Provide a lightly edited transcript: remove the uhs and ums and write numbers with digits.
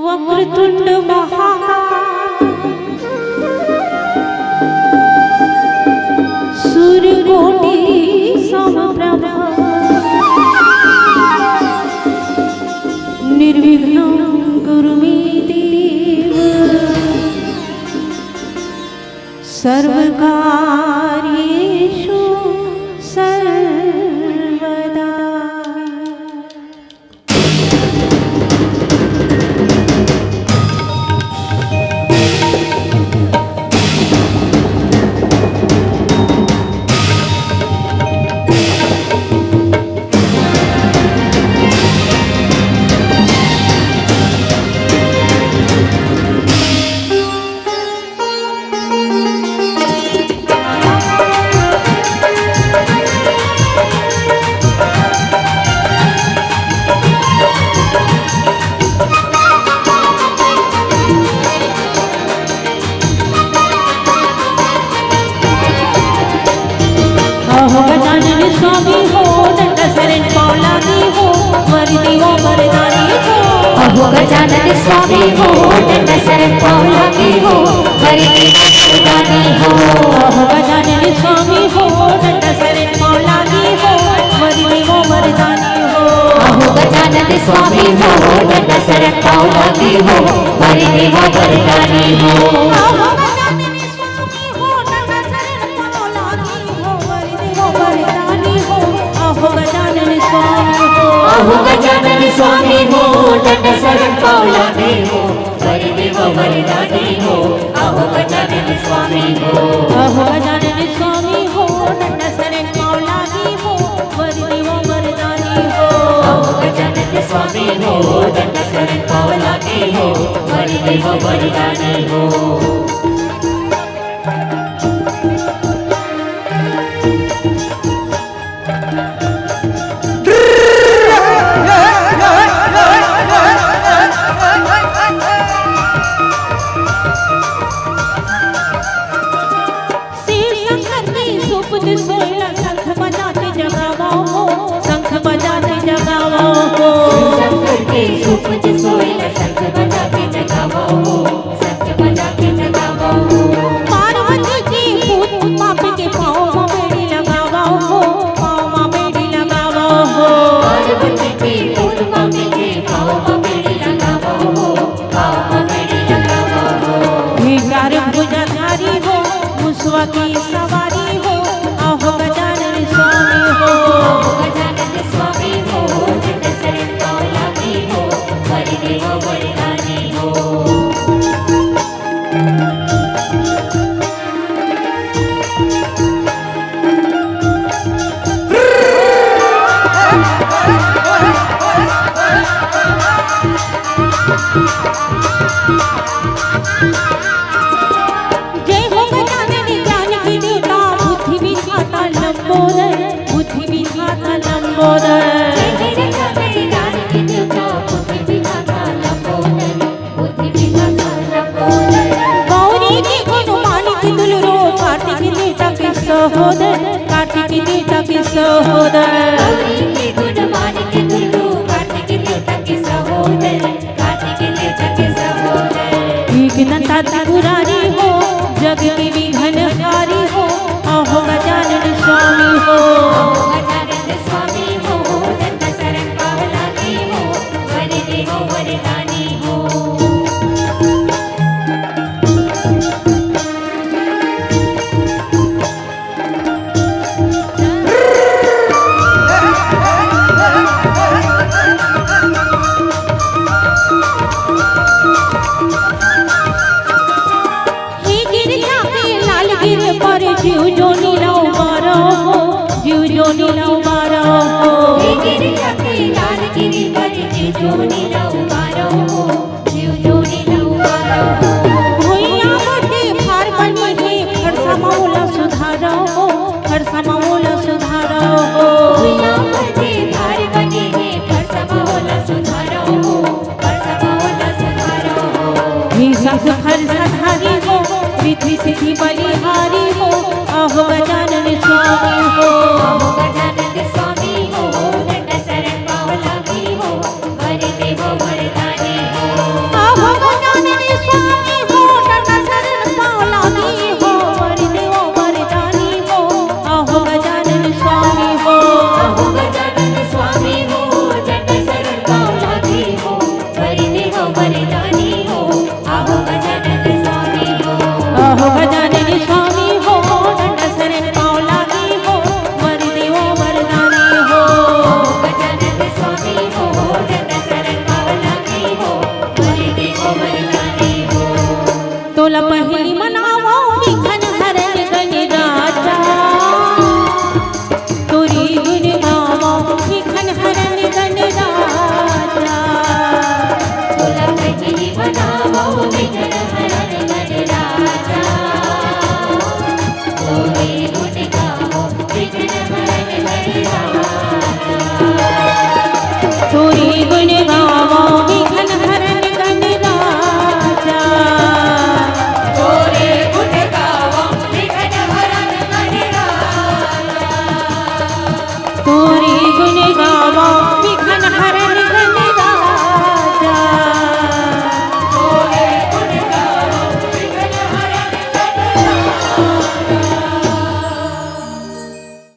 वक्रतुंड महाकाय सूर्यकोटि समप्रभा निर्विघ्नं कुरु मे देव सर्वकार्येषु सर्वदा। स्वामी हो दंड शरण पौलानी हो वरदी हो वरदानी हो। अहो गजानन स्वामी हो दंड शरण पौलानी हो वरदी हो वरदानी हो। अहो गजानन स्वामी हो दंड शरण पौलानी हो वरदी हो वरदानी हो। अहो गजानन स्वामी हो दंड शरण पौलानी हो वरदी हो वरदानी हो। अहो गजानन स्वामी हो दंड शरण पौलानी हो वरदी हो वरदानी हो। अहो गजानन स्वामी हो। अहो गजानन स्वामी हो दंड शरण पौलानी हो वरदी हो वरदानी हो। अहो गजानन स्वामी हो दंड शरण पौलानी हो वरदी हो वरदानी हो। शंख बजाते जगावो हो शंख बजाते जगावो हो। शंकर के सुपथ सोइला शंख बजाते जगावो हो शंख बजाते जगावो हो। पार्वती जी भूत पापी के पाँव में बेड़ी लगावो हो पाँव में बेड़ी लगावो हो। पार्वती जी भूत पापी के पाँव में बेड़ी लगावो हो पाँव में बेड़ी लगावो हो। भीकार भुजाधारी हो मुसवा की सवारी हो। अहो गजानन स्वामी हो। अहो गजानन स्वामी हो दंड शरण पौलानी हो वरदी हो वरदानी हो। जय हो गजानन ज्ञान की देवता बुद्धि विधाता लंबोदर बुद्धि विधाता लंबोदर। जय गजानन ज्ञान की देवता बुद्धि विधाता लंबोदर बुद्धि विधाता लंबोदर। गौरी के गुणवाणी की दुलरो कार्तिक देवता के सहोदर कार्तिक देवता के सहोदर। गौरी के गुणवाणी की दुलरो कार्तिक देवता के सहोदर कार्तिक देवता के सहोदर। विघ्नता त्रिपुरारी हो जग की विघ्नहारी हो। अहो गजानन स्वामी हो। अहो गजानन स्वामी हो दंड शरण पौलानी हो वरदी हो वरदानी हो। पर जीव जो नीला उबारा हो जीव जो नीला उबारा हो। गिरिजा के लाल गिरी पर जीव जो नीला उबारा हो जीव जो नीला उबारा हो। भैया बटे भार बनी है खरसा मौला सुधारा हो खरसा मौला सुधारा हो। भैया बटे भार बनी है खरसा मौला सुधारा हो खरसा मौला सुधारा हो। ही शंख खरसा धारी हो विधि सिद्धि बलिहारी हो। अहो गजानन स्वामी हो। अहो गजानन स्वामी हो दंड शरण पौलानी हो वरदी हो वरदानी हो। গাওয়া